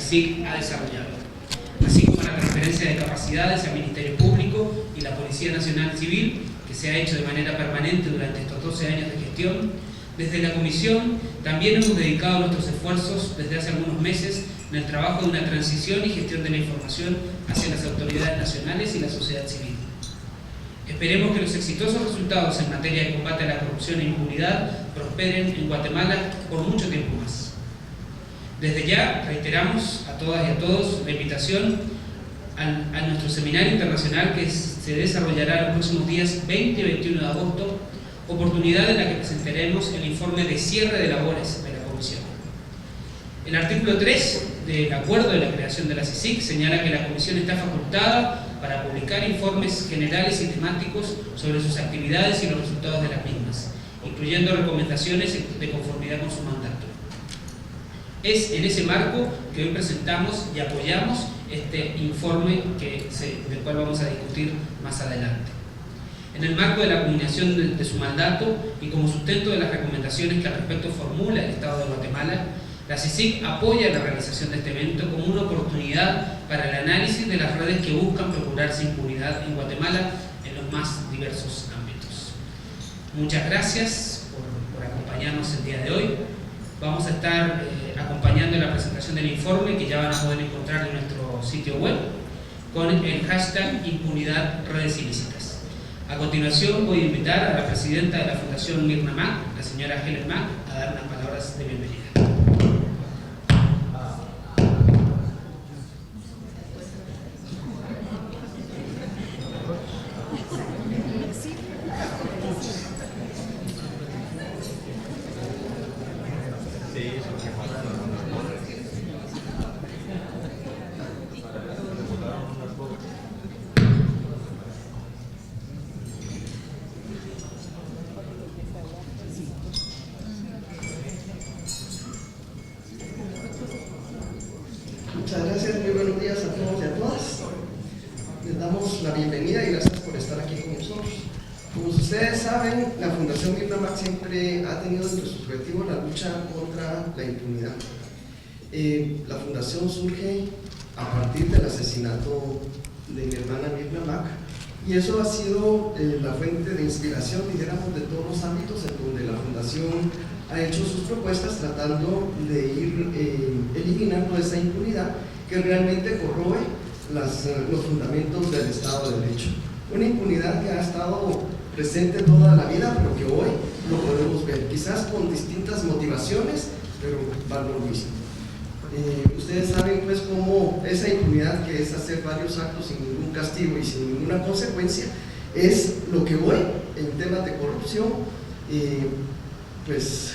CICIG ha desarrollado, así como la transferencia de capacidades al Ministerio Público y la Policía Nacional Civil, que se ha hecho de manera permanente durante estos 12 años de gestión. Desde la Comisión también hemos dedicado nuestros esfuerzos desde hace algunos meses en el trabajo de una transición y gestión de la información hacia las autoridades nacionales y la sociedad civil. Esperemos que los exitosos resultados en materia de combate a la corrupción e impunidad prosperen en Guatemala por mucho tiempo más. Desde ya reiteramos a todas y a todos la invitación a nuestro seminario internacional que se desarrollará los próximos días 20 y 21 de agosto, oportunidad en la que presentaremos el informe de cierre de labores de la Comisión. El artículo 3 del acuerdo de la creación de la CICIG señala que la Comisión está facultada para publicar informes generales y temáticos sobre sus actividades y los resultados de las mismas, incluyendo recomendaciones de conformidad con su mandato. Es en ese marco que hoy presentamos y apoyamos este informe del cual vamos a discutir más adelante. En el marco de la culminación de su mandato y como sustento de las recomendaciones que al respecto formula el Estado de Guatemala, la CICIG apoya la realización de este evento como una oportunidad para el análisis de las redes que buscan procurarse impunidad en Guatemala en los más diversos ámbitos. Muchas gracias por acompañarnos el día de hoy. Vamos a estar acompañando la presentación del informe que ya van a poder encontrar en nuestro sitio web con el hashtag impunidad redes ilícitas. A continuación voy a invitar a la presidenta de la Fundación Mirna Mac, la señora Helen Mac, a dar unas palabras de bienvenida. Muchas gracias, muy buenos días a todos y a todas. Les damos la bienvenida y gracias por estar aquí con nosotros. Como ustedes saben, la Fundación Mirna Mac siempre ha tenido entre sus objetivos la lucha contra la impunidad. La Fundación surge a partir del asesinato de mi hermana Mirna Mac, y eso ha sido la fuente de inspiración, dijéramos, de todos los ámbitos en donde la Fundación ha hecho sus propuestas tratando de ir eliminando esa impunidad que realmente corroe los fundamentos del Estado de Derecho. Una impunidad que ha estado presente toda la vida, pero que hoy lo podemos ver, quizás con distintas motivaciones, pero va lo mismo. Ustedes saben pues cómo esa impunidad, que es hacer varios actos sin ningún castigo y sin ninguna consecuencia, es lo que hoy en temas de corrupción pues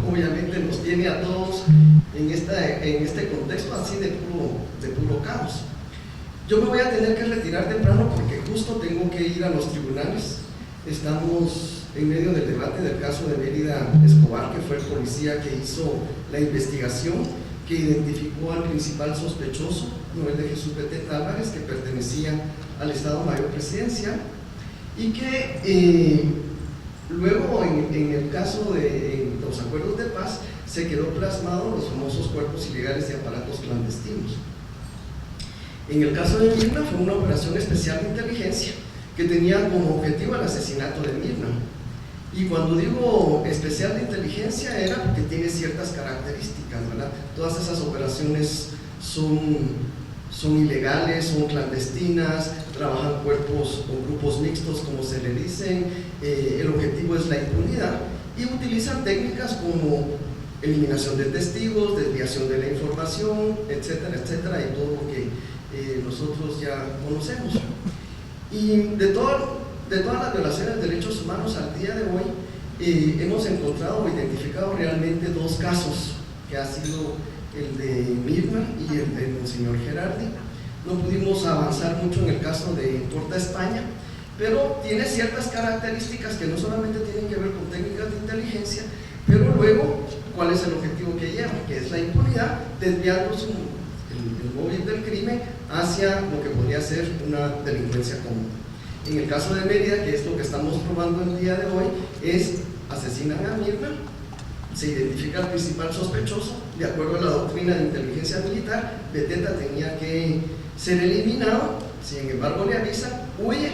obviamente nos tiene a todos en este contexto así de puro caos. Yo me voy a tener que retirar temprano porque justo tengo que ir a los tribunales. Estamos en medio del debate del caso de Mérida Escobar, que fue el policía que hizo la investigación, que identificó al principal sospechoso, Noel de Jesús Petete Álvarez, que pertenecía al Estado Mayor Presidencial, y que luego en el caso de los acuerdos de paz se quedó plasmado los famosos cuerpos ilegales de aparatos clandestinos. En el caso de Mirna fue una operación especial de inteligencia que tenía como objetivo el asesinato de Mirna. Y cuando digo especial de inteligencia era porque tiene ciertas características, ¿verdad? Todas esas operaciones son ilegales, son clandestinas, trabajan cuerpos o grupos mixtos, como se le dicen, el objetivo es la impunidad y utilizan técnicas como eliminación de testigos, desviación de la información, etcétera, etcétera, y todo lo que nosotros ya conocemos. Y de todas las violaciones de derechos humanos al día de hoy, hemos encontrado o identificado realmente dos casos, que ha sido el de Mirna y el de Monseñor Gerardi. No pudimos avanzar mucho en el caso de Porta España, pero tiene ciertas características que no solamente tienen que ver con técnicas de inteligencia, pero luego, ¿cuál es el objetivo que lleva? Que es la impunidad, desviando el móvil del crimen hacia lo que podría ser una delincuencia común. En el caso de Mérida, que es lo que estamos probando el día de hoy, es asesinan a Mirna, se identifica al principal sospechoso, de acuerdo a la doctrina de inteligencia militar, Beteta tenía que ser eliminado, sin embargo le avisan, huye,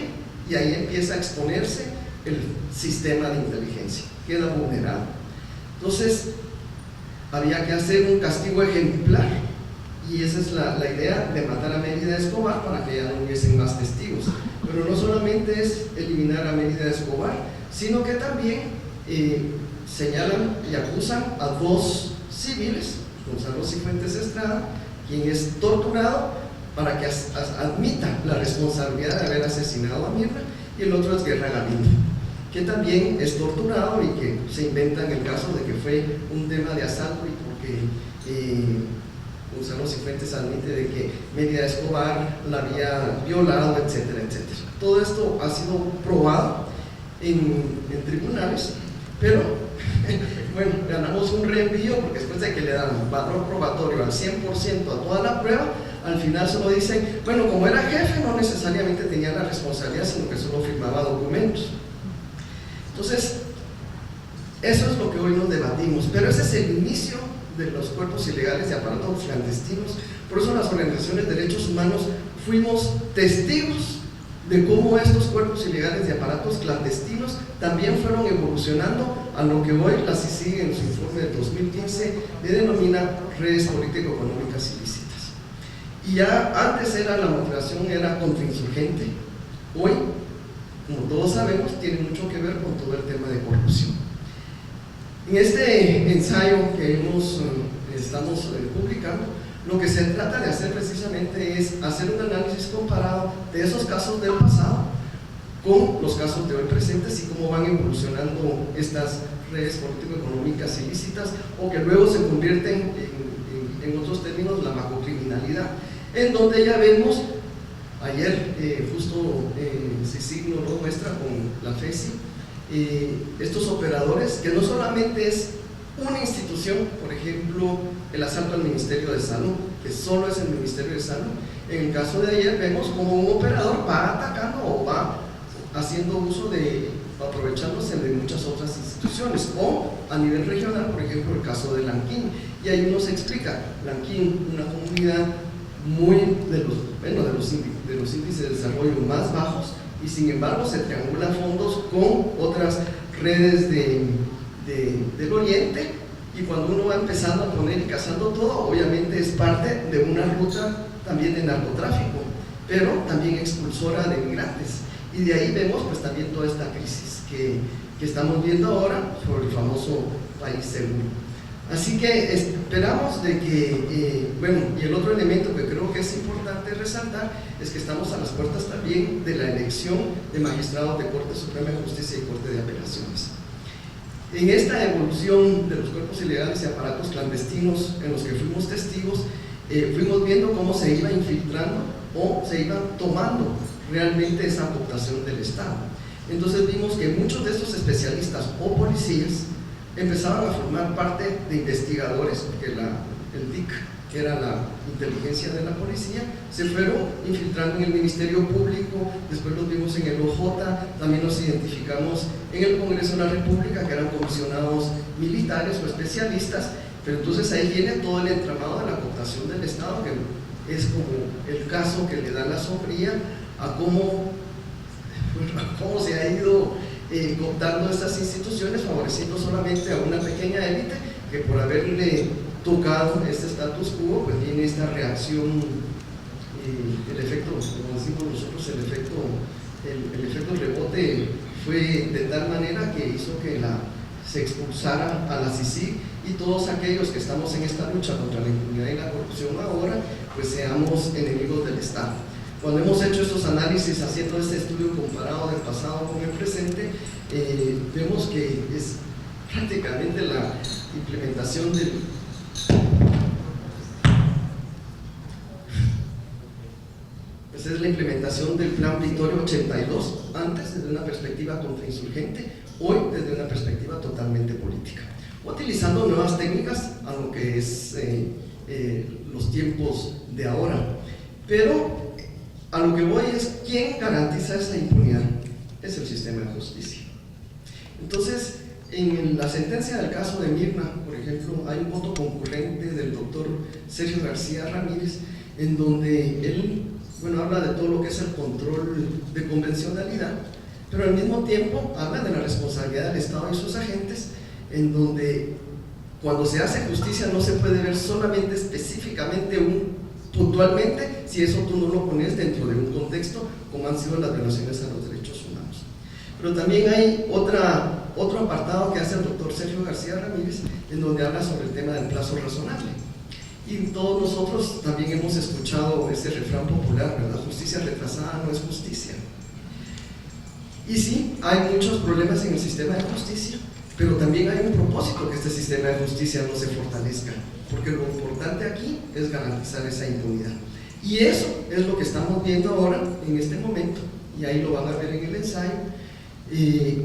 y ahí empieza a exponerse el sistema de inteligencia, queda vulnerado. Entonces, había que hacer un castigo ejemplar, y esa es la idea de matar a Mérida Escobar para que ya no hubiesen más testigos. Pero no solamente es eliminar a Mérida Escobar, sino que también señalan y acusan a 2 civiles, Gonzalo Cifuentes Estrada, quien es torturado para que admita la responsabilidad de haber asesinado a Mirna, y el otro es Guerra Galindo, que también es torturado y que se inventa en el caso de que fue un tema de asalto y porque Gonzalo Cifuentes admite de que Mérida Escobar la había violado, etcétera, etcétera. Todo esto ha sido probado en tribunales, pero bueno, ganamos un reenvío porque después de que le dan valor probatorio al 100% a toda la prueba, al final solo dicen, bueno, como era jefe no necesariamente tenía la responsabilidad, sino que solo firmaba documentos. Entonces, eso es lo que hoy nos debatimos, pero ese es el inicio de los cuerpos ilegales de aparatos clandestinos. Por eso las organizaciones de derechos humanos fuimos testigos de cómo estos cuerpos ilegales de aparatos clandestinos también fueron evolucionando a lo que hoy la CICIG en su informe de 2015 le denomina redes político-económicas ilícitas. Y ya antes la motivación era contrainsurgente, hoy, como todos sabemos, tiene mucho que ver con todo el tema de corrupción. En este ensayo que estamos publicando, lo que se trata de hacer precisamente es hacer un análisis comparado de esos casos del pasado con los casos de hoy presentes y cómo van evolucionando estas redes político-económicas ilícitas, o que luego se convierten en otros términos la macrocriminalidad, en donde ya vemos, ayer justo CICIG nos lo muestra con la FESI, estos operadores que no solamente es una institución, por ejemplo el asalto al Ministerio de Salud, que solo es el Ministerio de Salud. En el caso de ayer vemos como un operador va atacando o va haciendo uso aprovechándose de muchas otras instituciones, o a nivel regional, por ejemplo el caso de Lanquín, y ahí nos explica, Lanquín, una comunidad muy de los índices de desarrollo más bajos, y sin embargo se triangula fondos con otras redes del oriente, y cuando uno va empezando a poner y cazando todo, obviamente es parte de una ruta también de narcotráfico, pero también expulsora de migrantes, y de ahí vemos pues también toda esta crisis que estamos viendo ahora sobre el famoso país seguro. Así que esperamos de que, y el otro elemento que creo que es importante resaltar es que estamos a las puertas también de la elección de magistrados de Corte Suprema de Justicia y Corte de Apelaciones. En esta evolución de los cuerpos ilegales y aparatos clandestinos en los que fuimos testigos, fuimos viendo cómo se iba infiltrando o se iba tomando realmente esa aportación del Estado. Entonces vimos que muchos de estos especialistas o policías empezaban a formar parte de investigadores, porque el DIC, que era la inteligencia de la policía, se fueron infiltrando en el Ministerio Público, después los vimos en el OJ, también nos identificamos en el Congreso de la República, que eran comisionados militares o especialistas, pero entonces ahí viene todo el entramado de la cooptación del Estado, que es como el caso que le da la sombría a cómo se ha ido cooptando estas instituciones, favoreciendo solamente a una pequeña élite que por haberle tocado este status quo, pues viene esta reacción, el efecto, como decimos nosotros, el efecto rebote fue de tal manera que hizo que se expulsara a la CICIG, y todos aquellos que estamos en esta lucha contra la impunidad y la corrupción ahora, pues seamos enemigos del Estado. Cuando hemos hecho estos análisis, haciendo este estudio comparado del pasado con el presente, vemos que es prácticamente la implementación del Plan Victoria 82, antes desde una perspectiva contrainsurgente, hoy desde una perspectiva totalmente política, utilizando nuevas técnicas a lo que es los tiempos de ahora. Pero a lo que voy es, ¿quién garantiza esa impunidad? Es el sistema de justicia. Entonces, En la sentencia del caso de Mirna, por ejemplo, hay un voto concurrente del doctor Sergio García Ramírez, en donde él, bueno, habla de todo lo que es el control de convencionalidad, pero al mismo tiempo habla de la responsabilidad del Estado y sus agentes, en donde cuando se hace justicia no se puede ver solamente específicamente puntualmente si eso tú no lo pones dentro de un contexto como han sido las violaciones a los derechos humanos. Pero también hay otro apartado que hace el doctor Sergio García Ramírez, en donde habla sobre el tema del plazo razonable. Y todos nosotros también hemos escuchado ese refrán popular, ¿verdad? Justicia retrasada no es justicia. Y sí, hay muchos problemas en el sistema de justicia, pero también hay un propósito que este sistema de justicia no se fortalezca, porque lo importante aquí es garantizar esa impunidad. Y eso es lo que estamos viendo ahora, en este momento, y ahí lo van a ver en el ensayo,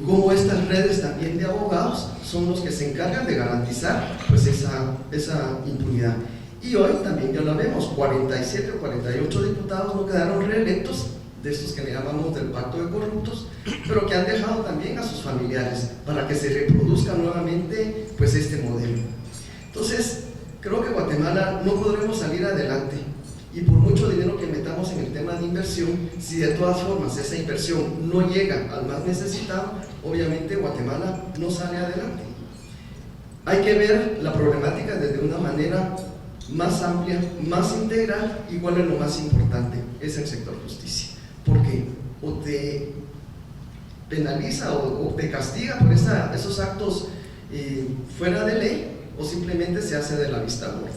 cómo estas redes también de abogados son los que se encargan de garantizar pues esa impunidad. Y hoy también ya lo vemos, 47 o 48 diputados no quedaron reelectos, de estos que le llamamos del pacto de corruptos, pero que han dejado también a sus familiares para que se reproduzca nuevamente pues este modelo. Entonces, creo que Guatemala no podremos salir adelante, y por mucho dinero que metamos en el tema de inversión, si de todas formas esa inversión no llega al más necesitado, obviamente Guatemala no sale adelante. Hay que ver la problemática desde una manera más amplia, más integral, y cuál es lo más importante, es el sector justicia. Porque o te penaliza o te castiga por esos actos fuera de ley, o simplemente se hace de la vista gorda.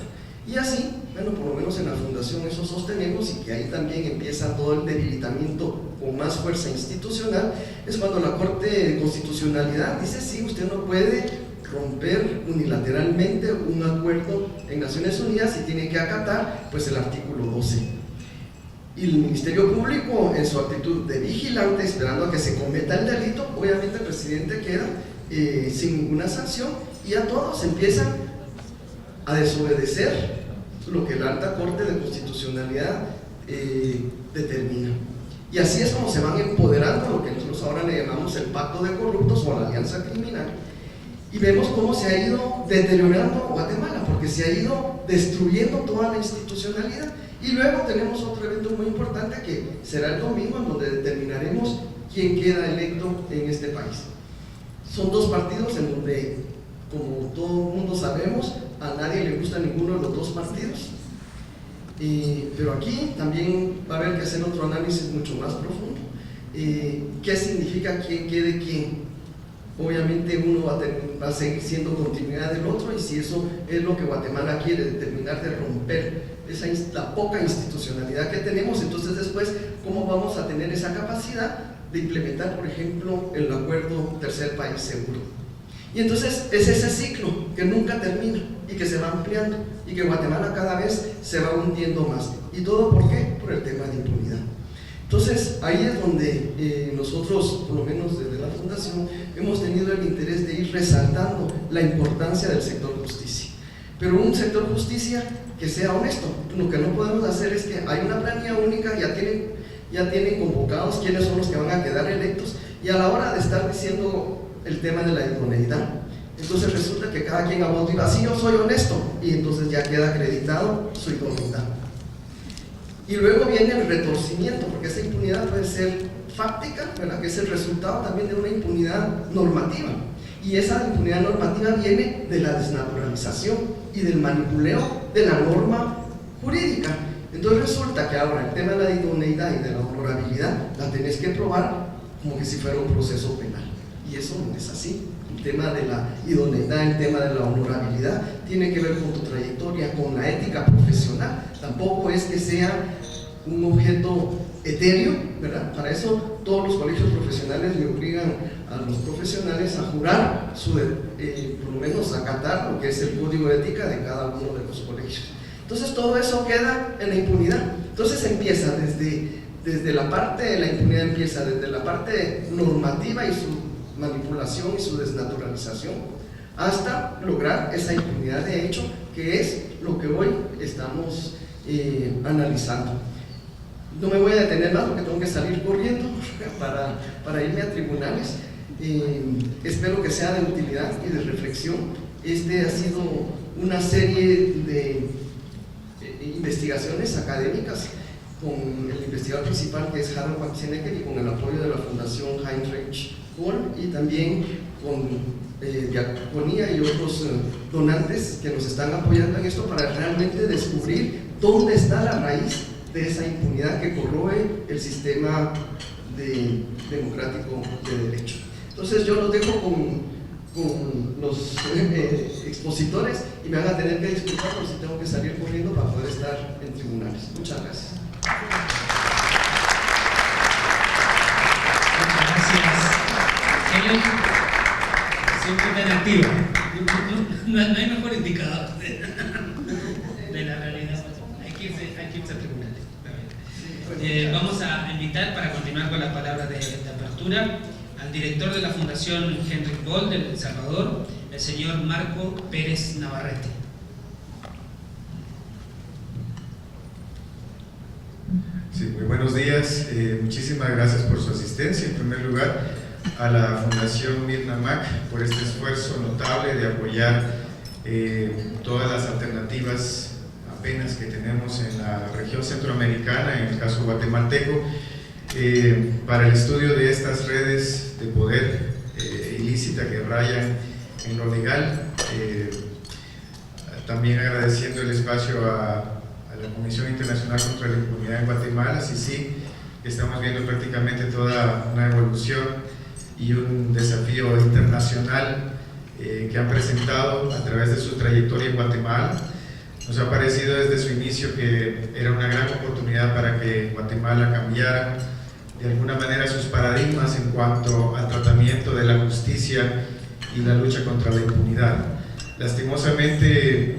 Y así, bueno, por lo menos en la fundación eso sostenemos, y que ahí también empieza todo el debilitamiento con más fuerza institucional, es cuando la Corte de Constitucionalidad dice: sí, usted no puede romper unilateralmente un acuerdo en Naciones Unidas y tiene que acatar pues el artículo 12. Y el Ministerio Público, en su actitud de vigilante, esperando a que se cometa el delito, obviamente el presidente queda sin ninguna sanción, y a todos empiezan a desobedecer lo que la Alta Corte de Constitucionalidad determina. Y así es como se van empoderando lo que nosotros ahora le llamamos el pacto de corruptos o la alianza criminal, y vemos cómo se ha ido deteriorando Guatemala, porque se ha ido destruyendo toda la institucionalidad. Y luego tenemos otro evento muy importante que será el domingo, en donde determinaremos quién queda electo en este país. Son dos partidos en donde, como todo el mundo sabemos, a nadie le gusta ninguno de los dos partidos, pero aquí también va a haber que hacer otro análisis mucho más profundo. ¿Qué significa quién quede quién? Obviamente uno va a seguir siendo continuidad del otro, y si eso es lo que Guatemala quiere, terminar de romper la poca institucionalidad que tenemos, entonces después, ¿cómo vamos a tener esa capacidad de implementar, por ejemplo, el acuerdo Tercer País Seguro? Y entonces es ese ciclo que nunca termina y que se va ampliando, y que Guatemala cada vez se va hundiendo más. ¿Y todo por qué? Por el tema de impunidad. Entonces ahí es donde nosotros, por lo menos desde la Fundación, hemos tenido el interés de ir resaltando la importancia del sector justicia, pero un sector justicia que sea honesto. Lo que no podemos hacer es que hay una planilla única, ya tienen convocados quiénes son los que van a quedar electos, y a la hora de estar diciendo el tema de la idoneidad, entonces resulta que cada quien a voto diga: sí, yo soy honesto, y entonces ya queda acreditado su idoneidad. Y luego viene el retorcimiento, porque esa impunidad puede ser fáctica, ¿verdad?, que es el resultado también de una impunidad normativa, y esa impunidad normativa viene de la desnaturalización y del manipuleo de la norma jurídica. Entonces resulta que ahora el tema de la idoneidad y de la honorabilidad la tenés que probar como que si fuera un proceso penal, y eso no es así. El tema de la idoneidad, el tema de la honorabilidad tiene que ver con tu trayectoria, con la ética profesional. Tampoco es que sea un objeto etéreo, ¿verdad? Para eso todos los colegios profesionales le obligan a los profesionales a jurar, por lo menos acatar lo que es el código de ética de cada uno de los colegios. Entonces todo eso queda en la impunidad. Entonces empieza desde la parte de la impunidad, empieza desde la parte normativa y su manipulación y su desnaturalización, hasta lograr esa impunidad de hecho, que es lo que hoy estamos analizando. No me voy a detener más porque tengo que salir corriendo para irme a tribunales. Espero que sea de utilidad y de reflexión. Este ha sido una serie de investigaciones académicas con el investigador principal, que es Harald Waxenecker, y con el apoyo de la Fundación Heinrich Böll, y también con Diaconía y otros donantes que nos están apoyando en esto para realmente descubrir dónde está la raíz de esa impunidad que corroe el sistema democrático de derecho. Entonces yo los dejo con los expositores y me van a tener que disculpar por si tengo que salir corriendo para poder estar en tribunales. Muchas gracias. Muchas gracias. Siempre tan activo. No hay mejor indicador de la realidad. Hay que irse a tribunales. Vamos a invitar, para continuar con las palabras de apertura, al director de la Fundación Heinrich Böll de El Salvador, el señor Marco Pérez Navarrete. Sí, muy buenos días. Muchísimas gracias por su asistencia. En primer lugar, a la Fundación Mirna Mac por este esfuerzo notable de apoyar todas las alternativas apenas que tenemos en la región centroamericana, en el caso guatemalteco, para el estudio de estas redes de poder ilícita que rayan en lo legal. También agradeciendo el espacio a la Comisión Internacional contra la Impunidad en Guatemala, sí, estamos viendo prácticamente toda una evolución y un desafío internacional que han presentado a través de su trayectoria en Guatemala. Nos ha parecido desde su inicio que era una gran oportunidad para que Guatemala cambiara de alguna manera sus paradigmas en cuanto al tratamiento de la justicia y la lucha contra la impunidad. Lastimosamente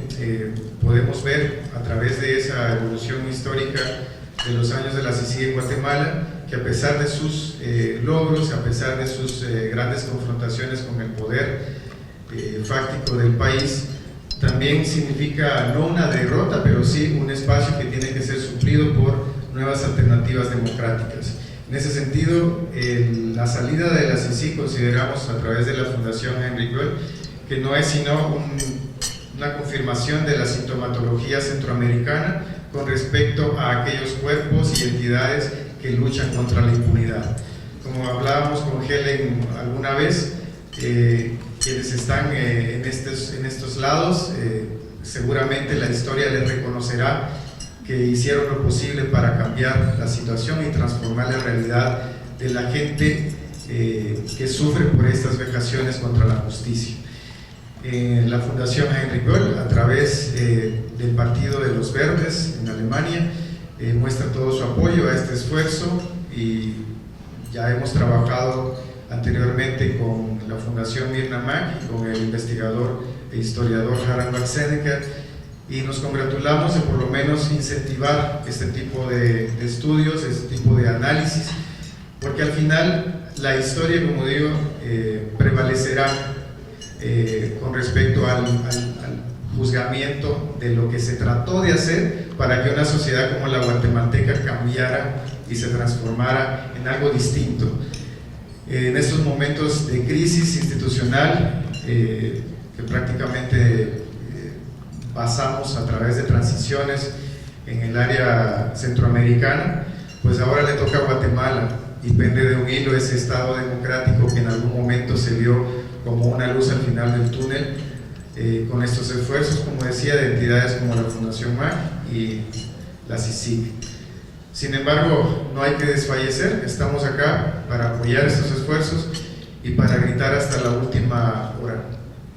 podemos ver a través de esa evolución histórica de los años de la CICIG en Guatemala que a pesar de sus logros, a pesar de sus grandes confrontaciones con el poder fáctico del país, también significa no una derrota, pero sí un espacio que tiene que ser suplido por nuevas alternativas democráticas. En ese sentido, la salida de la CICIG consideramos a través de la Fundación Heinrich Böll que no es sino una confirmación de la sintomatología centroamericana con respecto a aquellos cuerpos y entidades que luchan contra la impunidad. Como hablábamos con Helen alguna vez, quienes están en estos lados, seguramente la historia les reconocerá que hicieron lo posible para cambiar la situación y transformar la realidad de la gente que sufre por estas vejaciones contra la justicia. La Fundación Heinrich Böll, a través del Partido de los Verdes en Alemania, muestra todo su apoyo a este esfuerzo, y ya hemos trabajado anteriormente con la Fundación Mirna Mac y con el investigador e historiador Harald Waxenecker, y nos congratulamos de por lo menos incentivar este tipo de estudios, este tipo de análisis, porque al final la historia, como digo, prevalecerá con respecto al juzgamiento de lo que se trató de hacer para que una sociedad como la guatemalteca cambiara y se transformara en algo distinto. En estos momentos de crisis institucional que prácticamente pasamos a través de transiciones en el área centroamericana, pues ahora le toca a Guatemala y pende de un hilo ese Estado democrático que en algún momento se vio como una luz al final del túnel, con estos esfuerzos, como decía, de entidades como la Fundación MAC y la CICIG. Sin embargo, no hay que desfallecer, estamos acá para apoyar estos esfuerzos y para gritar hasta la última hora.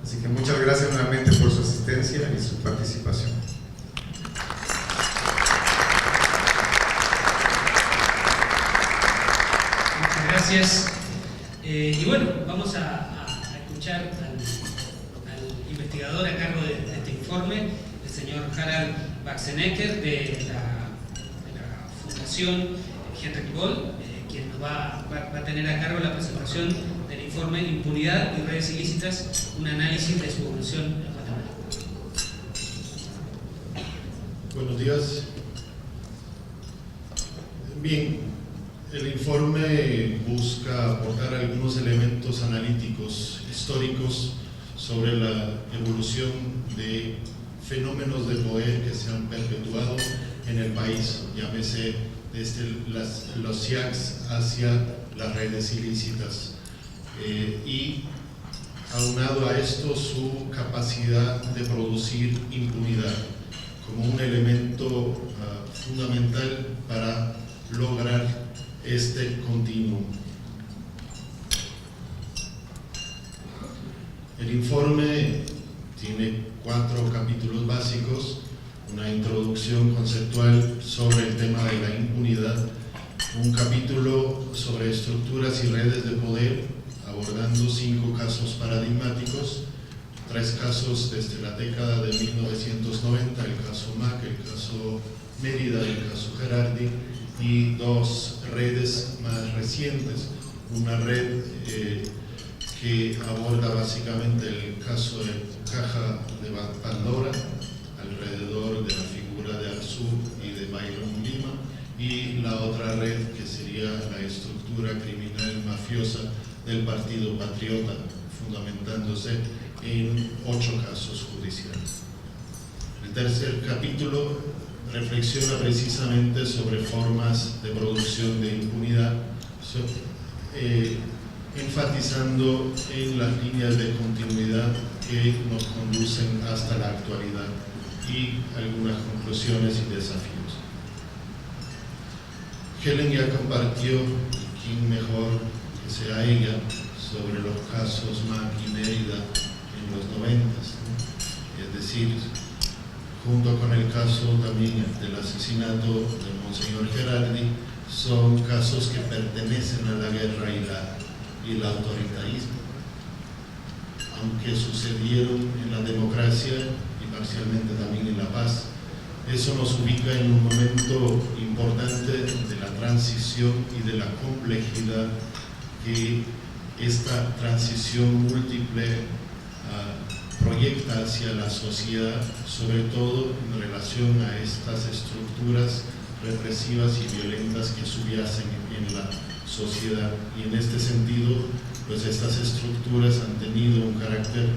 Así que muchas gracias nuevamente por su asistencia y su participación. Muchas gracias. Y bueno, vamos a escuchar al investigador a cargo de este informe, el señor Harald Waxenecker de la Fundación Heinrich Böll, quien nos va a tener a cargo la presentación del informe Impunidad y redes ilícitas, un análisis de su evolución en Guatemala. Buenos días. Bien, El informe busca aportar algunos elementos analíticos históricos sobre la evolución de fenómenos de poder que se han perpetuado en el país, llámese desde los SIACs hacia las redes ilícitas, y aunado a esto su capacidad de producir impunidad como un elemento fundamental para lograr este continuum. El informe tiene 4 capítulos básicos: una introducción conceptual sobre el tema de la impunidad, un capítulo sobre estructuras y redes de poder, abordando 5 casos paradigmáticos, 3 casos desde la década de 1990, el caso MAC, el caso Mérida, el caso Gerardi, y 2 redes más recientes, una red que aborda básicamente el caso de Caja de Pandora, alrededor de la figura de Arzú y de Byron Lima, y la otra red que sería la estructura criminal mafiosa del Partido Patriota, fundamentándose en 8 casos judiciales. El tercer capítulo reflexiona precisamente sobre formas de producción de impunidad, enfatizando en las líneas de continuidad que nos conducen hasta la actualidad y algunas conclusiones y desafíos. Helen ya compartió, quién mejor que sea ella, sobre los casos MAC y Mérida en los 90, ¿no? Es decir, junto con el caso también del asesinato del Monseñor Gerardi, son casos que pertenecen a la guerra y el autoritarismo, aunque sucedieron en la democracia y parcialmente también en la paz. Eso nos ubica en un momento importante de la transición y de la complejidad que esta transición múltiple proyecta hacia la sociedad, sobre todo en relación a estas estructuras represivas y violentas que subyacen en la sociedad. Y en este sentido, pues estas estructuras han tenido un carácter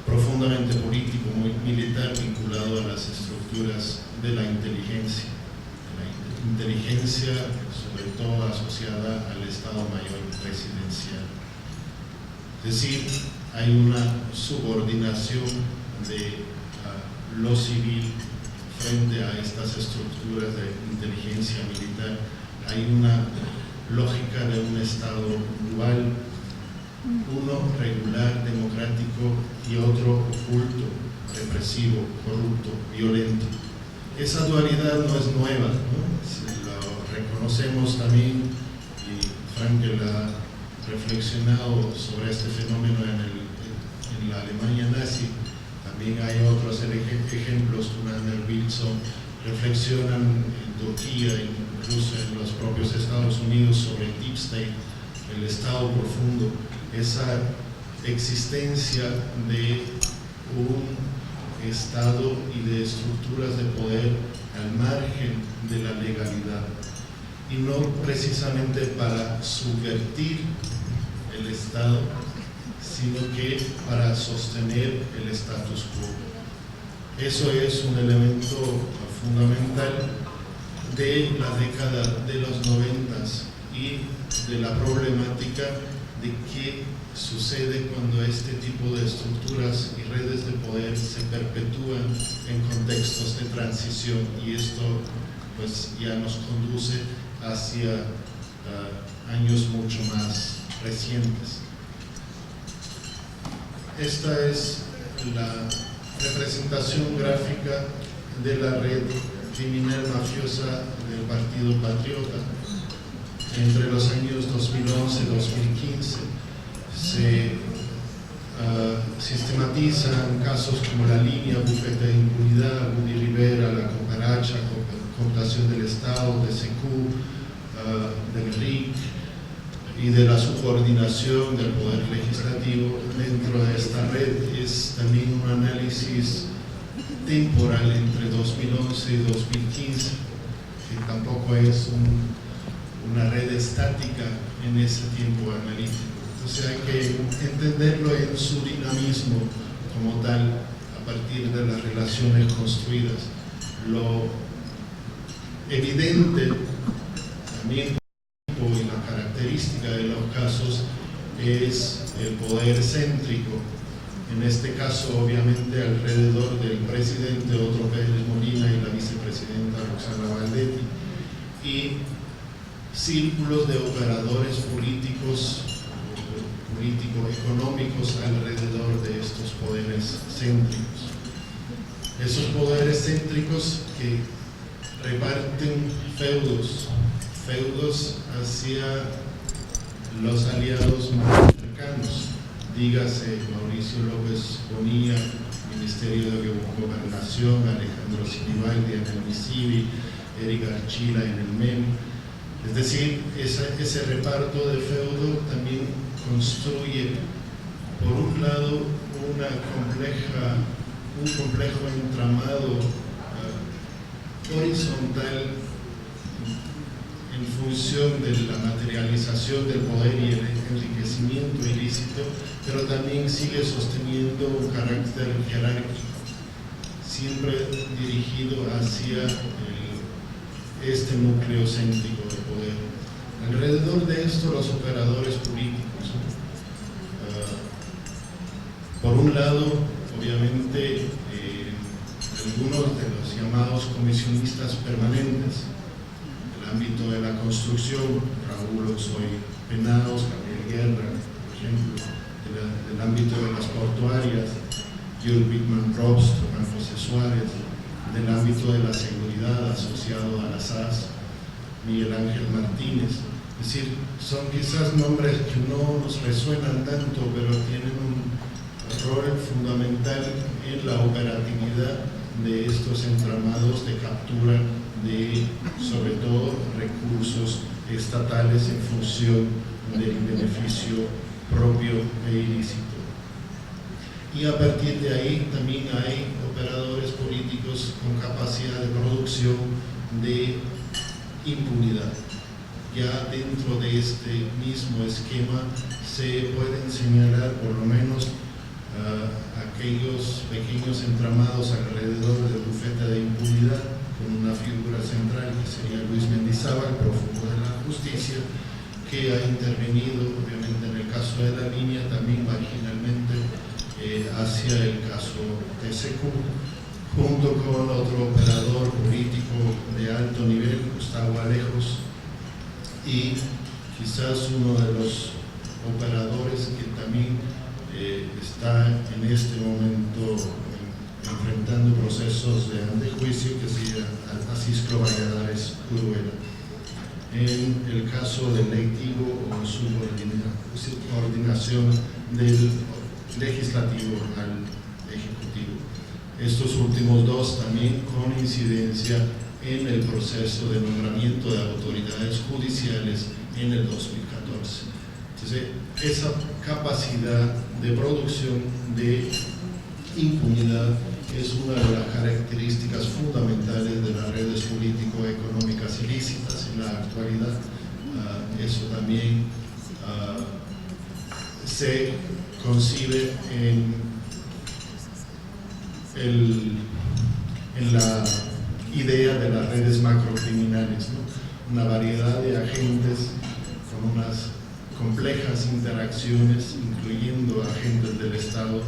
profundamente político, muy militar, vinculado a las estructuras de la inteligencia sobre todo asociada al Estado Mayor Presidencial. Es decir, hay una subordinación de lo civil frente a estas estructuras de inteligencia militar. Hay una lógica de un Estado dual, uno regular, democrático, y otro oculto, represivo, corrupto, violento. Esa dualidad no es nueva, ¿no? Lo reconocemos también, y Frankel ha reflexionado sobre este fenómeno en la Alemania nazi. También hay otros ejemplos. Tunander, Wilson reflexionan en Turquía, incluso en los propios Estados Unidos, sobre el Deep State, el Estado profundo, esa existencia de un Estado y de estructuras de poder al margen de la legalidad, y no precisamente para subvertir el Estado, sino que para sostener el status quo. Eso es un elemento fundamental de la década de los 90 y de la problemática de qué sucede cuando este tipo de estructuras y redes de poder se perpetúan en contextos de transición, y esto pues ya nos conduce hacia años mucho más recientes. Esta es la representación gráfica de la red criminal mafiosa del Partido Patriota. Entre los años 2011 y 2015 se sistematizan casos como la línea, bufete de impunidad, Woody Rivera, la Cooperacha, cooptación del Estado, de SECU, del RIC, y de la subordinación del poder legislativo. Dentro de esta red es también un análisis temporal entre 2011 y 2015, que tampoco es una red estática en ese tiempo analítico. Entonces hay que entenderlo en su dinamismo como tal, a partir de las relaciones construidas. Lo evidente también y la característica de los casos es el poder céntrico, en este caso obviamente alrededor del presidente Otto Pérez Molina y la vicepresidenta Roxana Valdetti, y círculos de operadores político-económicos alrededor de estos poderes céntricos. Esos poderes céntricos que reparten feudos hacia los aliados más cercanos, dígase Mauricio López Bonilla, Ministerio de Gobernación, Alejandro Sinibaldi en el MISIBI, Eric Archila en el MEM. Es decir, ese reparto de feudo también construye, por un lado, un complejo entramado horizontal en función de la materialización del poder y el enriquecimiento ilícito, pero también sigue sosteniendo un carácter jerárquico, siempre dirigido hacia este núcleo céntrico de poder. Alrededor de esto, los operadores políticos, por un lado, obviamente, algunos de los llamados comisionistas permanentes, el ámbito de la construcción, Raúl Osoy Penaos, Gabriel Guerra, por ejemplo, del ámbito de las portuarias, Jules Bickman Probst, Juan José Suárez, del ámbito de la seguridad asociado a la SAS, Miguel Ángel Martínez. Es decir, son quizás nombres que no nos resuenan tanto, pero tienen un rol fundamental en la operatividad de estos entramados de captura de, sobre todo, recursos estatales en función del beneficio propio e ilícito. Y a partir de ahí también hay operadores políticos con capacidad de producción de impunidad. Ya dentro de este mismo esquema se pueden señalar por lo menos aquellos pequeños entramados alrededor del bufete de impunidad, con una figura central que sería Luis Mendizábal, prófugo de la justicia, que ha intervenido obviamente en el caso de la línea, también marginalmente hacia el caso TCQ, junto con otro operador político de alto nivel, Gustavo Alejos, y quizás uno de los operadores que también está en este momento enfrentando procesos de antejuicio, que sería Asisclo Valladares Uruguela, en el caso del lectivo o subordinación del legislativo al ejecutivo. Estos últimos dos también con incidencia en el proceso de nombramiento de autoridades judiciales en el 2014. Entonces, esa capacidad de producción de impunidad es una de las características fundamentales de las redes político-económicas ilícitas en la actualidad. Eso también se concibe en la idea de las redes macrocriminales, ¿no? Una variedad de agentes con unas complejas interacciones, incluyendo agentes del Estado,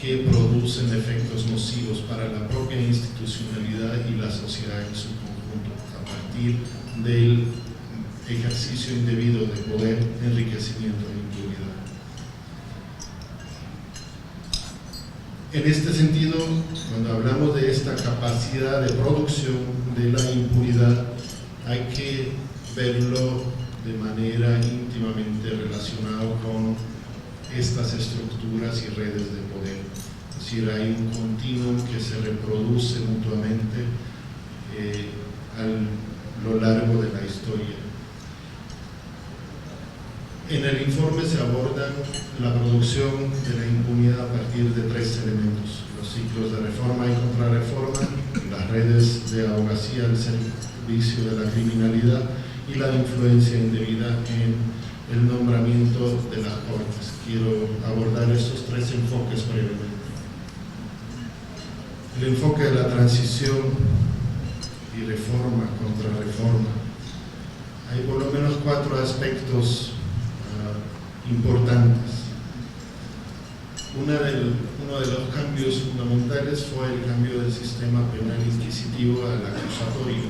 que producen efectos nocivos para la propia institucionalidad y la sociedad en su conjunto, a partir del ejercicio indebido de poder, enriquecimiento e impunidad. En este sentido, cuando hablamos de esta capacidad de producción de la impunidad, hay que verlo de manera íntimamente relacionado con estas estructuras y redes de poder. Es decir, hay un continuum que se reproduce mutuamente a lo largo de la historia. En el informe se aborda la producción de la impunidad a partir de tres elementos: los ciclos de reforma y contrarreforma, las redes de abogacía al servicio de la criminalidad y la influencia indebida en el nombramiento de las cortes. Quiero abordar estos tres enfoques brevemente. El enfoque de la transición y reforma contra reforma. Hay por lo menos 4 aspectos importantes. Uno de los cambios fundamentales fue el cambio del sistema penal inquisitivo al acusatorio.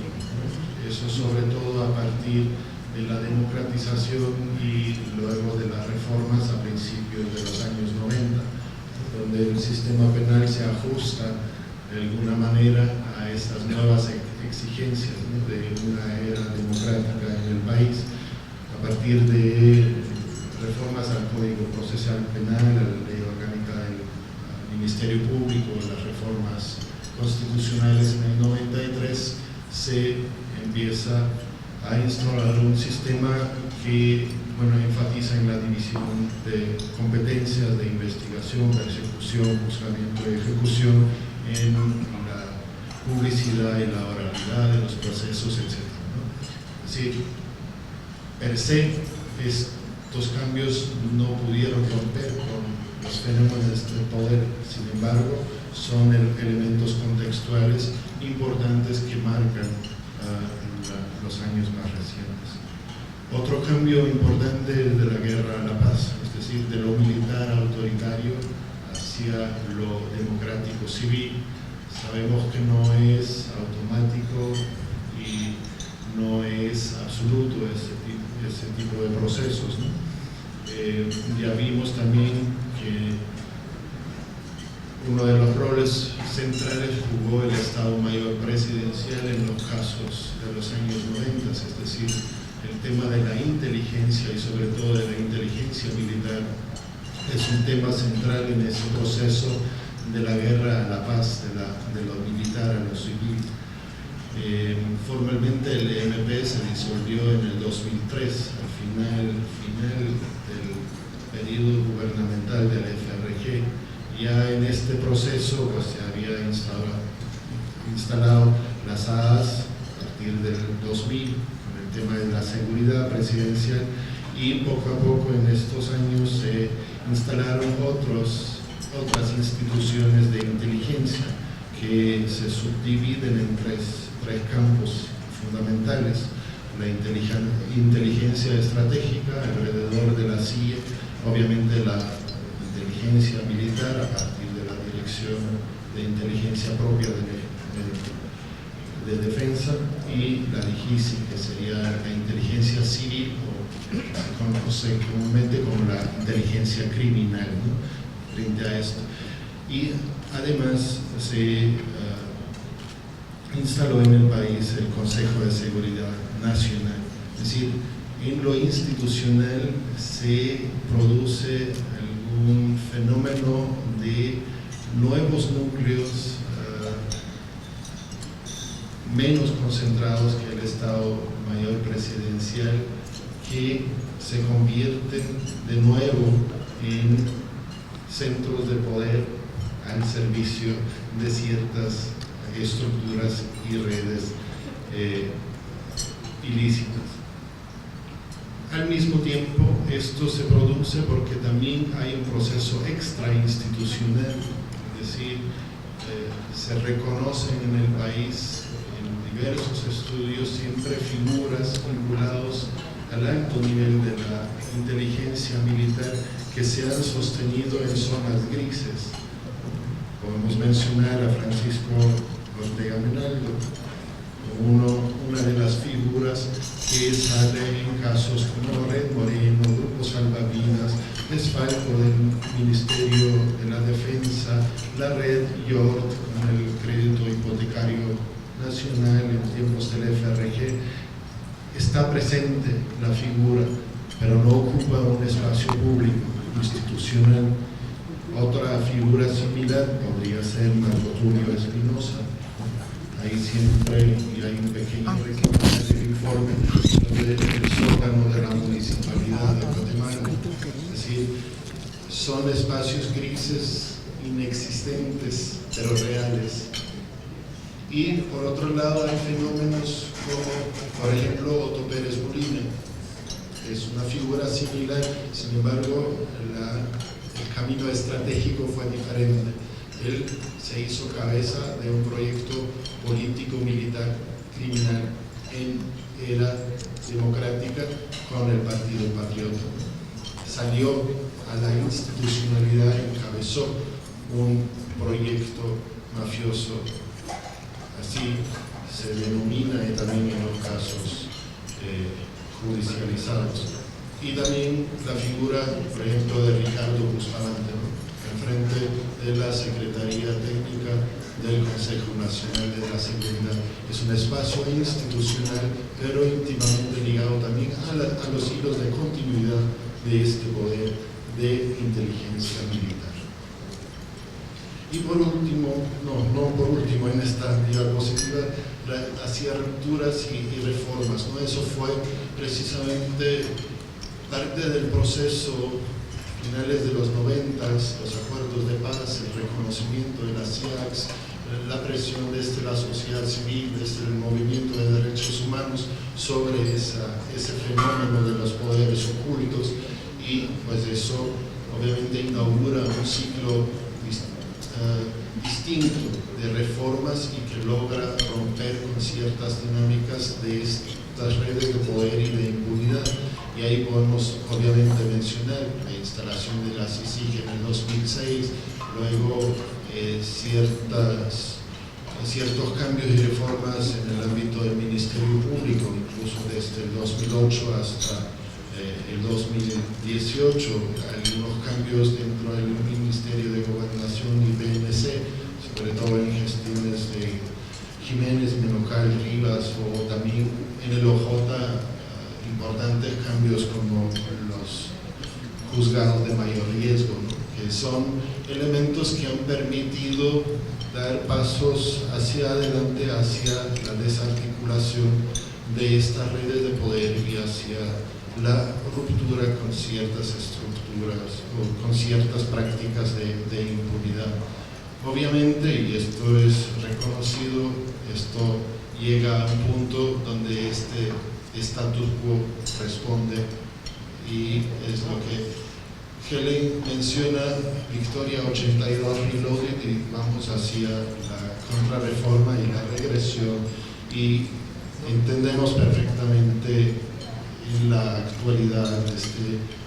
Eso sobre todo a partir de la democratización y luego de las reformas a principios de los años 90, donde el sistema penal se ajusta de alguna manera a estas nuevas exigencias, ¿no?, de una era democrática en el país, a partir de reformas al Código Procesal Penal, a la Ley Orgánica del Ministerio Público, las reformas constitucionales en el 93, se empieza a instaurar un sistema que enfatiza en la división de competencias de investigación, persecución, juzgamiento y ejecución, en la publicidad y la oralidad de los procesos, etc., ¿no? Es decir, per se, estos cambios no pudieron romper con los fenómenos de poder, sin embargo, son elementos contextuales importantes que marcan los años más recientes. Otro cambio importante es de la guerra a la paz, es decir, de lo militar autoritario hacia lo democrático civil. Sabemos que no es automático y no es absoluto ese tipo de procesos, ¿no? Ya vimos también que uno de los roles centrales jugó el Estado Mayor Presidencial en los casos de los años 90, es decir, el tema de la inteligencia y sobre todo de la inteligencia militar es un tema central en ese proceso de la guerra a la paz, de lo militar a lo civil. Formalmente el EMP se disolvió en el 2003, al final del periodo gubernamental del FRG. Ya en este proceso se había instalado las AAS a partir del 2000 con el tema de la seguridad presidencial, y poco a poco en estos años se instalaron otras instituciones de inteligencia que se subdividen en tres campos fundamentales: la inteligencia estratégica alrededor de la CIA, obviamente la inteligencia militar a partir de la Dirección de Inteligencia Propia de Defensa, y la DIGICI, que sería la inteligencia civil, o se conoce comúnmente como la inteligencia criminal, ¿no?, frente a esto. Y además se instaló en el país el Consejo de Seguridad Nacional, es decir, en lo institucional se produce un fenómeno de nuevos núcleos menos concentrados que el Estado Mayor Presidencial, que se convierten de nuevo en centros de poder al servicio de ciertas estructuras y redes ilícitas. Al mismo tiempo, esto se produce porque también hay un proceso extrainstitucional, es decir, se reconocen en el país, en diversos estudios, siempre figuras vinculadas al alto nivel de la inteligencia militar que se han sostenido en zonas grises. Podemos mencionar a Francisco Ortega Menaldo, una de las figuras que sale en casos como Red Moreno, Grupo Salvavidas, desfalco del Ministerio de la Defensa, la Red Yort con el crédito hipotecario nacional en tiempos del FRG. Está presente la figura, pero no ocupa un espacio público, institucional. Otra figura similar podría ser Marco Tulio Espinosa. Ahí siempre hay un pequeño resumen del informe sobre el sótano de la Municipalidad de Guatemala. Es decir, son espacios grises inexistentes, pero reales. Y por otro lado hay fenómenos como por ejemplo Otto Pérez Molina. Es una figura similar, sin embargo el camino estratégico fue diferente. Él se hizo cabeza de un proyecto político, militar, criminal en era democrática con el Partido Patriota. Salió a la institucionalidad, encabezó un proyecto mafioso, así se denomina también en los casos judicializados. Y también la figura, por ejemplo, de Ricardo Bustamante, ¿no? En frente de la Secretaría Técnica del Consejo Nacional de la Seguridad. Es un espacio institucional, pero íntimamente ligado también a los hilos de continuidad de este poder de inteligencia militar. Y por último, no por último en esta diapositiva, hacía rupturas y reformas, ¿no? Eso fue precisamente parte del proceso finales de los 90, los acuerdos de paz, el reconocimiento de las CIACs, la presión desde la sociedad civil, desde el movimiento de derechos humanos sobre ese fenómeno de los poderes ocultos, y pues eso obviamente inaugura un ciclo distinto de reformas y que logra romper con ciertas dinámicas de estas redes de poder y de impunidad. Y ahí podemos obviamente mencionar la instalación de la CICIG en el 2006, luego ciertos cambios y reformas en el ámbito del Ministerio Público, incluso desde el 2008 hasta el 2018, algunos cambios dentro del Ministerio de Gobernación y PNC, sobre todo en gestiones de Jiménez, Menocal, Rivas, o también en el OJ, importantes cambios como los juzgados de mayor riesgo, ¿no? Que son elementos que han permitido dar pasos hacia adelante, hacia la desarticulación de estas redes de poder y hacia la ruptura con ciertas estructuras o con ciertas prácticas de impunidad. Obviamente, y esto es reconocido, esto llega a un punto donde este status quo responde, y es lo que Helen menciona, Victoria 82 Reloaded, y vamos hacia la contrarreforma y la regresión, y entendemos perfectamente en la actualidad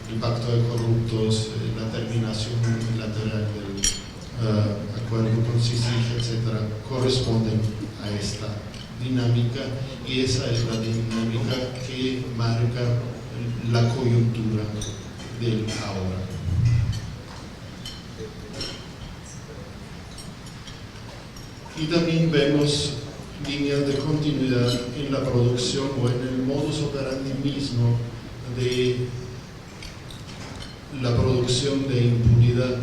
el pacto de corruptos, la terminación unilateral del acuerdo con CICIG, etc., corresponden a esta dinámica, y esa es la dinámica que marca la coyuntura del ahora. Y también vemos líneas de continuidad en la producción o en el modus operandi mismo de la producción de impunidad.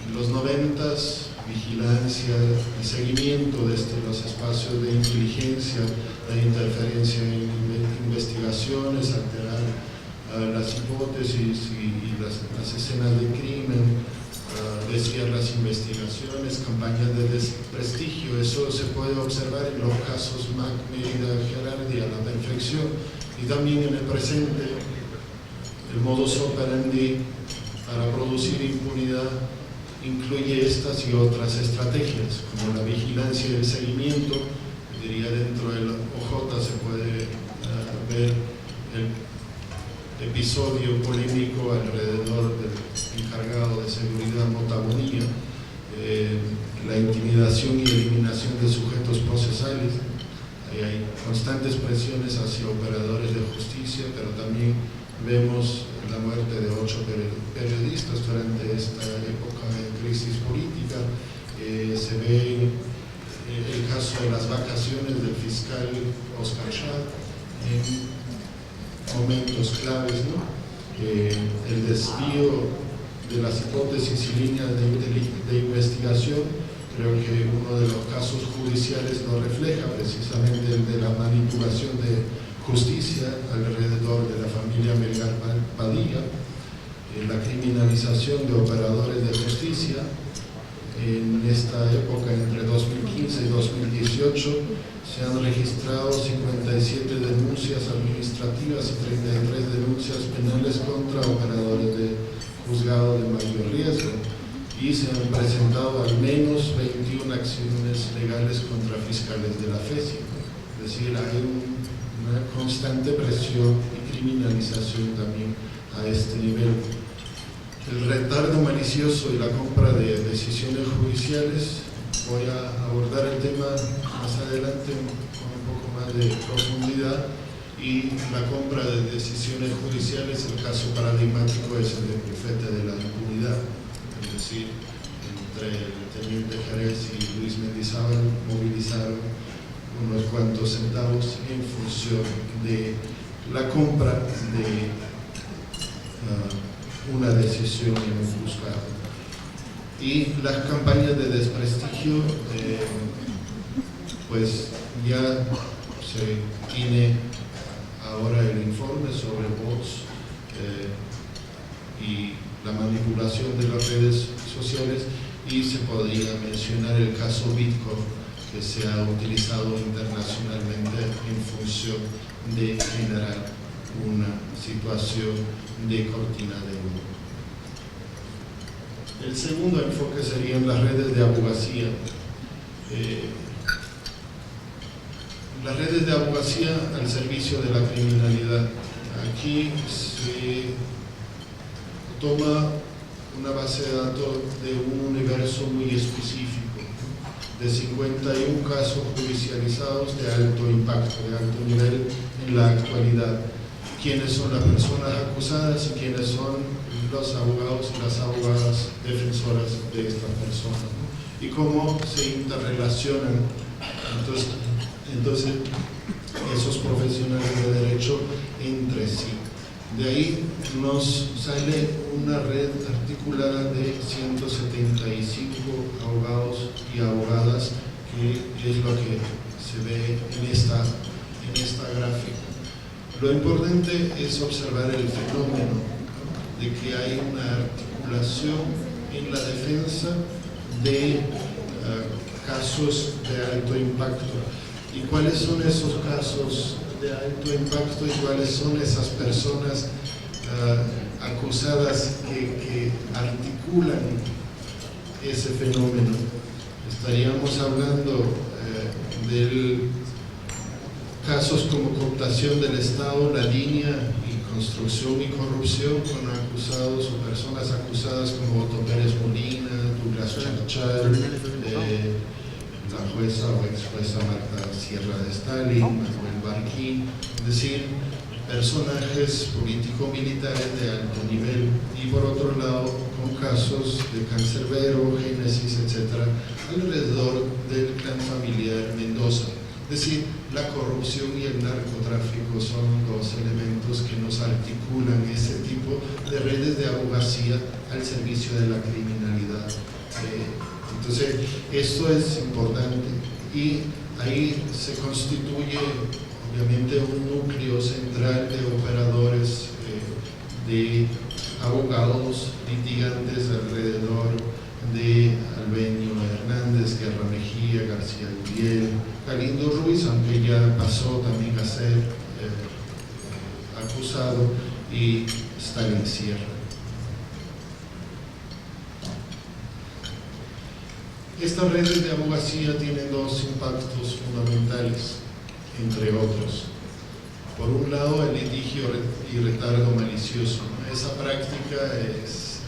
En los 90s, vigilancia y seguimiento desde los espacios de inteligencia, la interferencia en investigaciones, alterar las hipótesis y las escenas de crimen, desviar las investigaciones, campañas de desprestigio. Eso se puede observar en los casos Mac, Mérida, Gerardi a la perfección, y también en el presente el modus operandi para producir impunidad incluye estas y otras estrategias, como la vigilancia y el seguimiento. Diría, dentro del OJ se puede ver el episodio polémico alrededor del encargado de seguridad Mota Bonilla, la intimidación y eliminación de sujetos procesales. Hay constantes presiones hacia operadores de justicia, pero también vemos la muerte de 8 periodistas durante esta época de crisis política. Se ve el caso de las vacaciones del fiscal Oscar Schad en momentos claves, ¿no? El desvío de las hipótesis y líneas de investigación. Creo que uno de los casos judiciales lo refleja, precisamente el de la manipulación de justicia alrededor de la familia Melgar Padilla, la criminalización de operadores de justicia, en esta época, entre 2015 y 2018, se han registrado 57 denuncias administrativas y 33 denuncias penales contra operadores de juzgado de mayor riesgo, y se han presentado al menos 21 acciones legales contra fiscales de la FESI. Es decir, hay una constante presión y criminalización también a este nivel. El retardo malicioso y la compra de decisiones judiciales, voy a abordar el tema más adelante con un poco más de profundidad. Y la compra de decisiones judiciales, el caso paradigmático es el del bufete de la impunidad, es decir, entre el teniente Jerez y Luis Mendizábal movilizaron unos cuantos centavos en función de la compra de una decisión en un juzgado. Y las campañas de desprestigio, pues ya se tiene ahora el informe sobre bots y la manipulación de las redes sociales, y se podría mencionar el caso Bitcoin, que se ha utilizado internacionalmente en función de generar una situación de cortina de humo. El segundo enfoque serían las redes de abogacía. Las redes de abogacía al servicio de la criminalidad. Aquí se toma una base de datos de un universo muy específico, de 51 casos judicializados de alto impacto, de alto nivel en la actualidad. Quiénes son las personas acusadas y quiénes son los abogados y las abogadas defensoras de estas personas, ¿no? Y cómo se interrelacionan entonces esos profesionales de derecho entre sí. De ahí nos sale una red articulada de 175 abogados y abogadas, que es lo que se ve en esta gráfica. Lo importante es observar el fenómeno, ¿no?, de que hay una articulación en la defensa de casos de alto impacto. ¿Y cuáles son esos casos de alto impacto y cuáles son esas personas acusadas que articulan ese fenómeno? Estaríamos hablando de casos como cooptación del Estado, la línea y construcción y corrupción, con acusados o personas acusadas como Otto Pérez Molina, Douglas Charchal, la jueza o ex jueza Marta Sierra de Stalin, Manuel Barquín, es decir, personajes político-militares de alto nivel. Y por otro lado, con casos de Cancerbero, Génesis, etc., alrededor del clan familiar Mendoza. Es decir, la corrupción y el narcotráfico son dos elementos que nos articulan ese tipo de redes de abogacía al servicio de la criminalidad. Entonces, esto es importante, y ahí se constituye obviamente un núcleo central de operadores, de abogados litigantes alrededor de Albenio Hernández, Guerra Mejía, García Uriel, Galindo Ruiz, aunque ya pasó también a ser acusado, y Stalin Sierra. Estas redes de abogacía tienen dos impactos fundamentales, entre otros. Por un lado, el litigio y retardo malicioso. Esa práctica es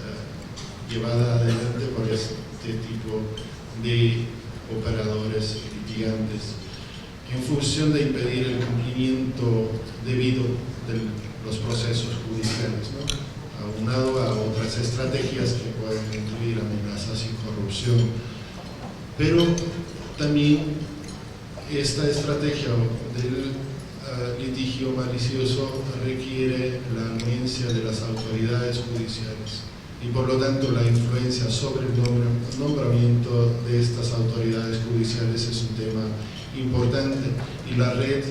llevada adelante por este tipo de operadores litigantes en función de impedir el cumplimiento debido de los procesos judiciales, ¿no?, aunado a otras estrategias que pueden incluir amenazas y corrupción. Pero también esta estrategia del litigio malicioso requiere la anuencia de las autoridades judiciales, y por lo tanto la influencia sobre el nombramiento de estas autoridades judiciales es un tema importante. Y la red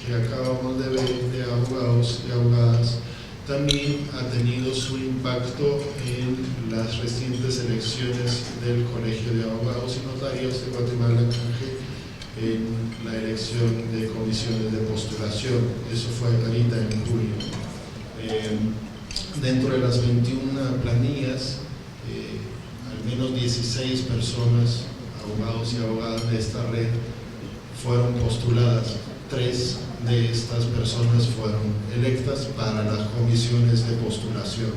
que acabamos de ver de abogados y abogadas también ha tenido su impacto en las recientes elecciones del Colegio de Abogados y Notarios de Guatemala, CANGE, en la elección de comisiones de postulación. Eso fue ahorita en julio. Dentro de las 21 planillas, al menos 16 personas, abogados y abogadas de esta red, fueron postuladas. 3 de estas personas fueron electas para las comisiones de postulación.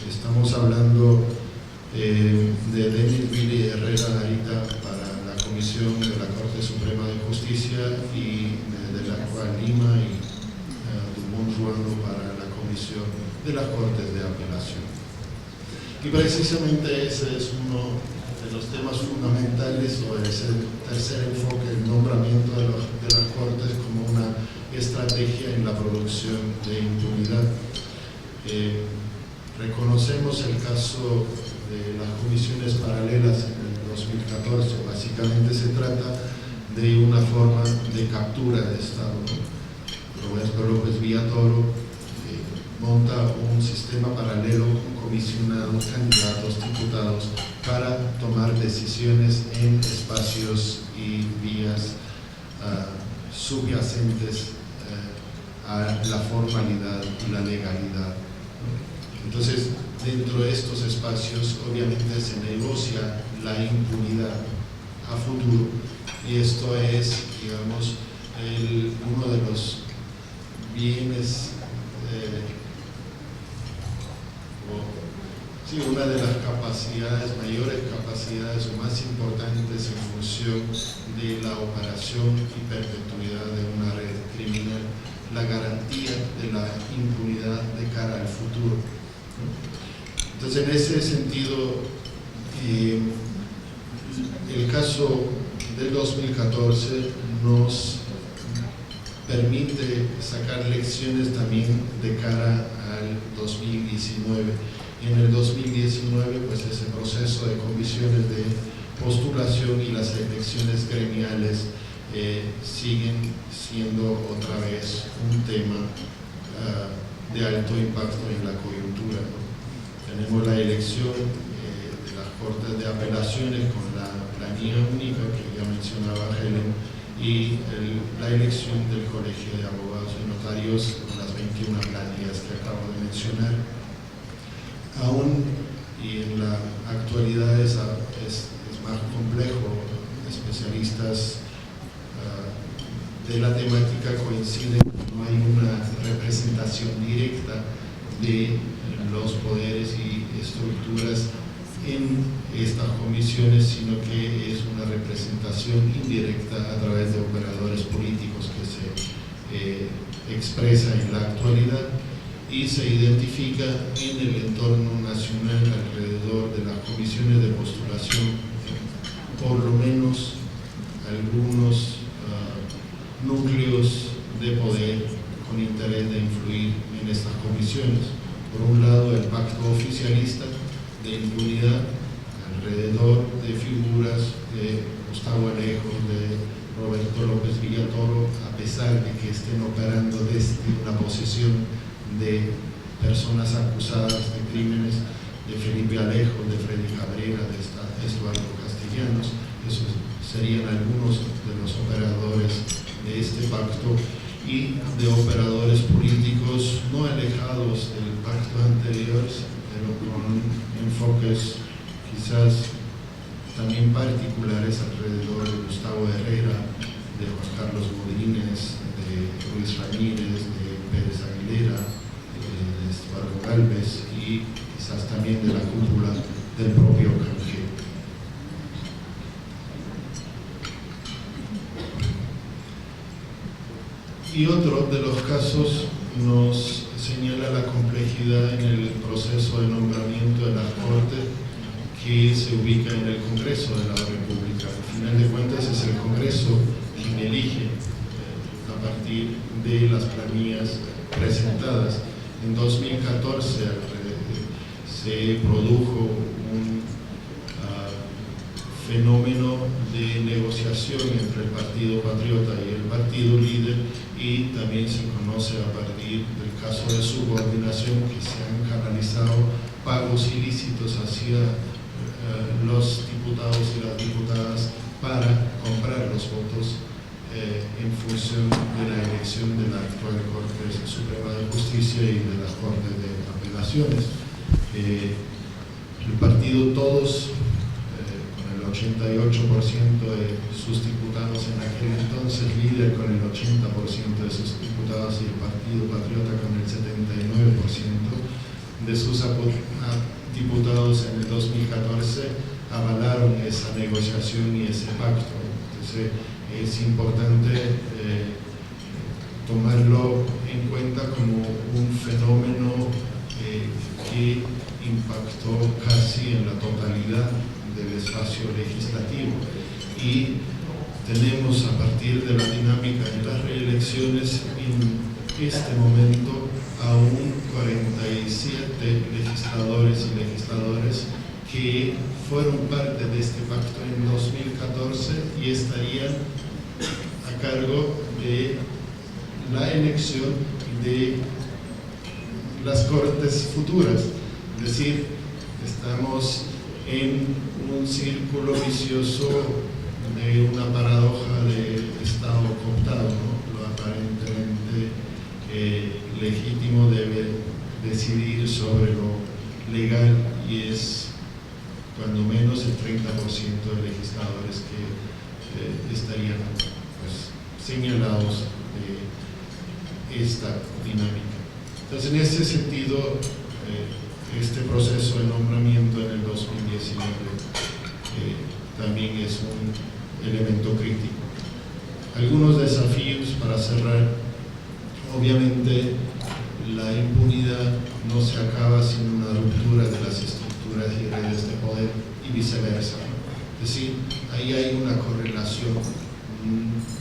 Estamos hablando de Denis Billy Herrera Narita para la Comisión de la Corte Suprema de Justicia y de la Cual Lima y Dumont Ruano para la Comisión de las Cortes de Apelación. Y precisamente ese es uno de los temas fundamentales, o ese tercer enfoque, el nombramiento de las Cortes como una estrategia en la producción de impunidad. Reconocemos el caso de las comisiones paralelas en el 2014. Básicamente se trata de una forma de captura de Estado, ¿no? Roberto López Villatoro monta un sistema paralelo con comisionados, candidatos, diputados para tomar decisiones en espacios y vías subyacentes a la formalidad y la legalidad. Entonces, dentro de estos espacios obviamente se negocia la impunidad a futuro, y esto es, digamos, uno de los bienes, una de las capacidades, mayores capacidades o más importantes en función de la operación y perpetuidad de una red criminal, la garantía de la impunidad de cara al futuro. Entonces, en ese sentido, el caso del 2014 nos permite sacar lecciones también de cara al 2019. En el 2019, pues ese proceso de comisiones de postulación y las elecciones gremiales siguen siendo otra vez un tema de alto impacto en la coyuntura, ¿no? Tenemos la elección de las Cortes de Apelaciones con la planilla única que ya mencionaba Helen, y la elección del Colegio de Abogados y Notarios con las 21 planillas que acabo de mencionar. Aún y en la actualidad es más complejo. Especialistas de la temática coinciden que no hay una representación directa de los poderes y estructuras en estas comisiones, sino que es una representación indirecta a través de operadores políticos que se expresa en la actualidad y se identifica en el entorno nacional alrededor de las comisiones de postulación, por lo menos algunos núcleos de poder con interés de influir en estas comisiones. Por un lado, el pacto oficialista de impunidad alrededor de figuras de Gustavo Alejo, de Roberto López Villatoro, a pesar de que estén operando desde una posición de personas acusadas de crímenes, de Felipe Alejo, de Freddy Cabrera, de Eduardo Castellanos. Esos serían algunos de los operadores de este pacto, y de operadores políticos no alejados del pacto anterior, pero con enfoques quizás también particulares alrededor de Gustavo Herrera, de Juan Carlos Godínez, de Luis Ramírez, de Pérez Aguilera, de Eduardo Galvez, y quizás también de la cúpula del propio CANGE. Y otro de los casos nos señala la complejidad en el proceso de nombramiento de las Cortes, que se ubica en el Congreso de la República. Al final de cuentas es el Congreso quien elige a partir de las planillas presentadas. En 2014 se produjo un fenómeno de negociación entre el Partido Patriota y el Partido Líder, y también se conoce a partir del caso de subordinación que se han canalizado pagos ilícitos hacia los diputados y las diputadas para comprar los votos en función de la elección de la actual Corte Suprema de Justicia y de la Corte de Apelaciones. El partido Todos, con el 88% de sus diputados en aquel entonces, Líder con el 80% de sus diputados y el Partido Patriota con el 79% de sus diputados en el 2014, avalaron esa negociación y ese pacto. Entonces, es importante tomarlo en cuenta como un fenómeno que impactó casi en la totalidad del espacio legislativo, y tenemos, a partir de la dinámica de las reelecciones, en este momento aún 47 legisladores y legisladoras que fueron parte de este pacto en 2014 y estarían a cargo de la elección de las cortes futuras. Es decir, estamos en un círculo vicioso de una paradoja de Estado cooptado, ¿no? Lo aparentemente legítimo debe decidir sobre lo legal, y es cuando menos el 30% de legisladores que estarían pues señalados de esta dinámica. Entonces, en este sentido, este proceso de nombramiento en el 2019 también es un elemento crítico. Algunos desafíos para cerrar: obviamente la impunidad no se acaba sin una ruptura de las estructuras y redes de poder, y viceversa. Es decir, ahí hay una correlación.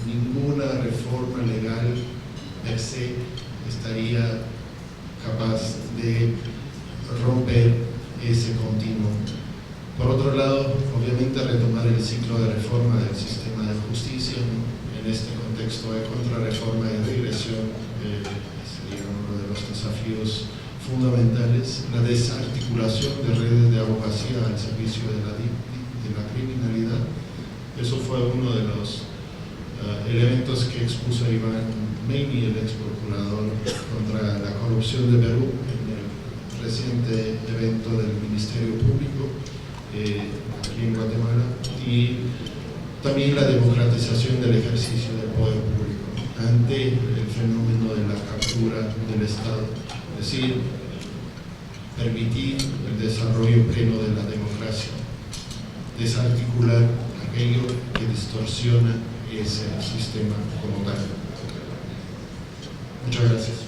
Ninguna reforma legal per se estaría capaz de romper ese continuo. Por otro lado, obviamente retomar el ciclo de reforma del sistema de justicia, ¿no? En este contexto de contrarreforma y regresión sería uno de los desafíos fundamentales. La desarticulación de redes de abogacía al servicio de la criminalidad, eso fue uno de los elementos que expuso Iván Meini, el ex procurador contra la corrupción de Perú, en el reciente evento del Ministerio Público aquí en Guatemala, y también la democratización del ejercicio del poder público ante el fenómeno de la captura del Estado, es decir, permitir el desarrollo pleno de la democracia, desarticular aquello que distorsiona ese sistema como tal. Muchas gracias.